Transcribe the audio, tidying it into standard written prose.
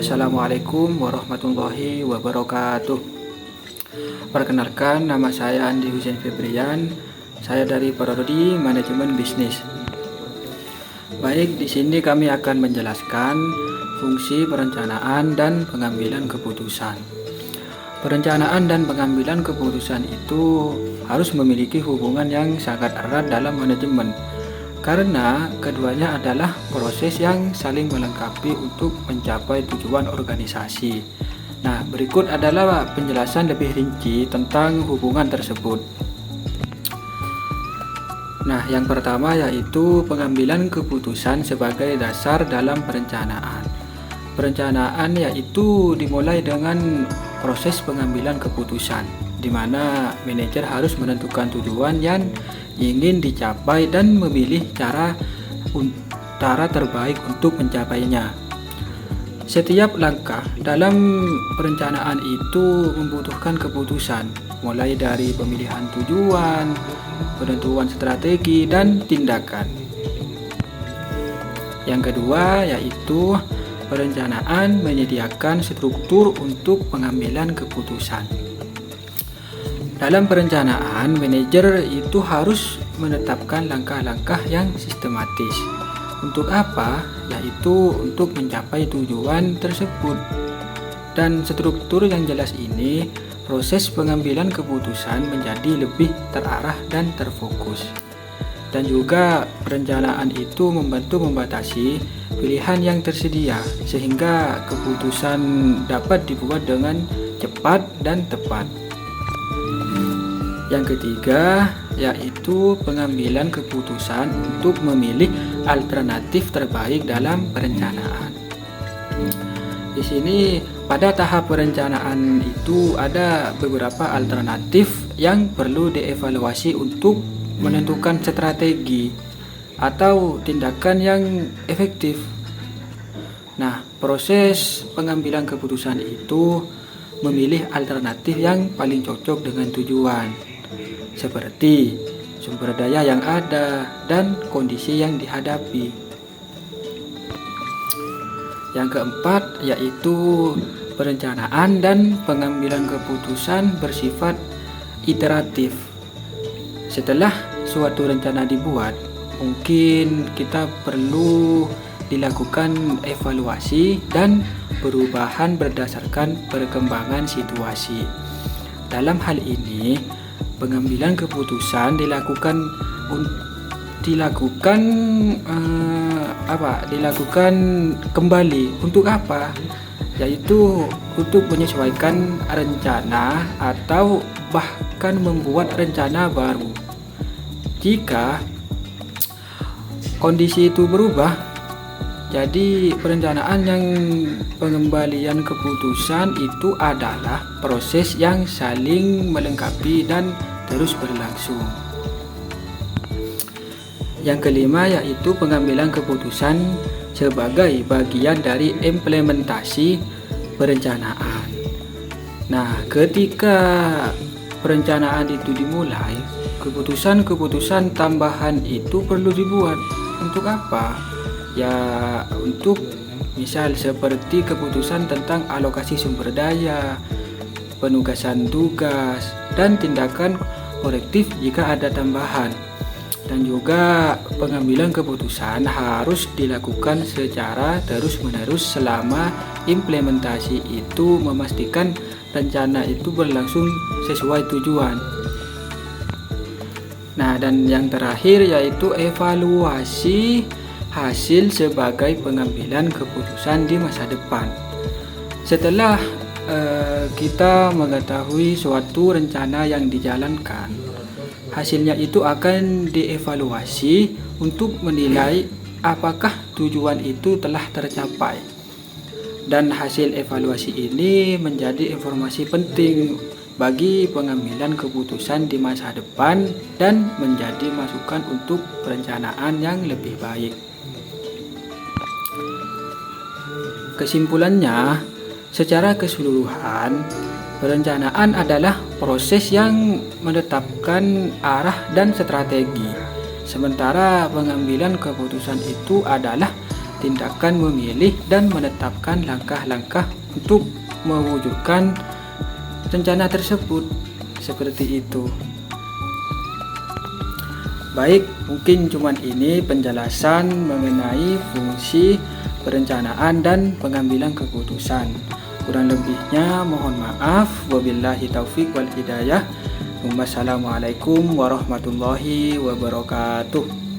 Assalamualaikum warahmatullahi wabarakatuh. Perkenalkan, nama saya Andi Husain Febrian. Saya dari Prodi Manajemen Bisnis. Baik, di sini kami akan menjelaskan fungsi perencanaan dan pengambilan keputusan. Perencanaan dan pengambilan keputusan itu harus memiliki hubungan yang sangat erat dalam manajemen, karena keduanya adalah proses yang saling melengkapi untuk mencapai tujuan organisasi. Nah, berikut adalah penjelasan lebih rinci tentang hubungan tersebut. Nah, yang pertama yaitu pengambilan keputusan sebagai dasar dalam perencanaan. Perencanaan yaitu dimulai dengan proses pengambilan keputusan, di mana manajer harus menentukan tujuan yang ingin dicapai dan memilih cara terbaik untuk mencapainya. Setiap langkah dalam perencanaan itu membutuhkan keputusan, mulai dari pemilihan tujuan, penentuan strategi, dan tindakan. Yang kedua yaitu perencanaan menyediakan struktur untuk pengambilan keputusan. Dalam perencanaan, manajer itu harus menetapkan langkah-langkah yang sistematis. Untuk apa? Yaitu untuk mencapai tujuan tersebut. Dan struktur yang jelas ini, proses pengambilan keputusan menjadi lebih terarah dan terfokus. Dan juga perencanaan itu membantu membatasi pilihan yang tersedia, sehingga keputusan dapat dibuat dengan cepat dan tepat. Yang ketiga yaitu pengambilan keputusan untuk memilih alternatif terbaik dalam perencanaan. Di sini pada tahap perencanaan itu ada beberapa alternatif yang perlu dievaluasi untuk menentukan strategi atau tindakan yang efektif. Nah, proses pengambilan keputusan itu memilih alternatif yang paling cocok dengan tujuan, seperti sumber daya yang ada dan kondisi yang dihadapi. Yang keempat yaitu perencanaan dan pengambilan keputusan bersifat iteratif. Setelah suatu rencana dibuat, mungkin kita perlu dilakukan evaluasi dan perubahan berdasarkan perkembangan situasi. Dalam hal ini, pengambilan keputusan dilakukan kembali. Untuk apa? Yaitu untuk menyesuaikan rencana atau bahkan membuat rencana baru. Jika kondisi itu berubah, jadi perencanaan yang pengembalian keputusan itu adalah proses yang saling melengkapi dan terus berlangsung. Yang kelima yaitu pengambilan keputusan sebagai bagian dari implementasi perencanaan. Nah, ketika perencanaan itu dimulai, keputusan-keputusan tambahan itu perlu dibuat. Untuk apa? Ya, untuk misal seperti keputusan tentang alokasi sumber daya, penugasan tugas, dan tindakan korektif jika ada tambahan. Dan juga pengambilan keputusan harus dilakukan secara terus-menerus selama implementasi itu memastikan rencana itu berlangsung sesuai tujuan. Nah, dan yang terakhir yaitu evaluasi hasil sebagai pengambilan keputusan di masa depan. Setelah kita mengetahui suatu rencana yang dijalankan, hasilnya itu akan dievaluasi untuk menilai apakah tujuan itu telah tercapai. Dan hasil evaluasi ini menjadi informasi penting bagi pengambilan keputusan di masa depan dan menjadi masukan untuk perencanaan yang lebih baik. Kesimpulannya, secara keseluruhan, perencanaan adalah proses yang menetapkan arah dan strategi, sementara pengambilan keputusan itu adalah tindakan memilih dan menetapkan langkah-langkah untuk mewujudkan rencana tersebut. Seperti itu. Baik, mungkin cuman ini penjelasan mengenai fungsi perencanaan dan pengambilan keputusan. Kurang lebihnya mohon maaf. Wabillahi taufik wal hidayah. Wassalamualaikum warahmatullahi wabarakatuh.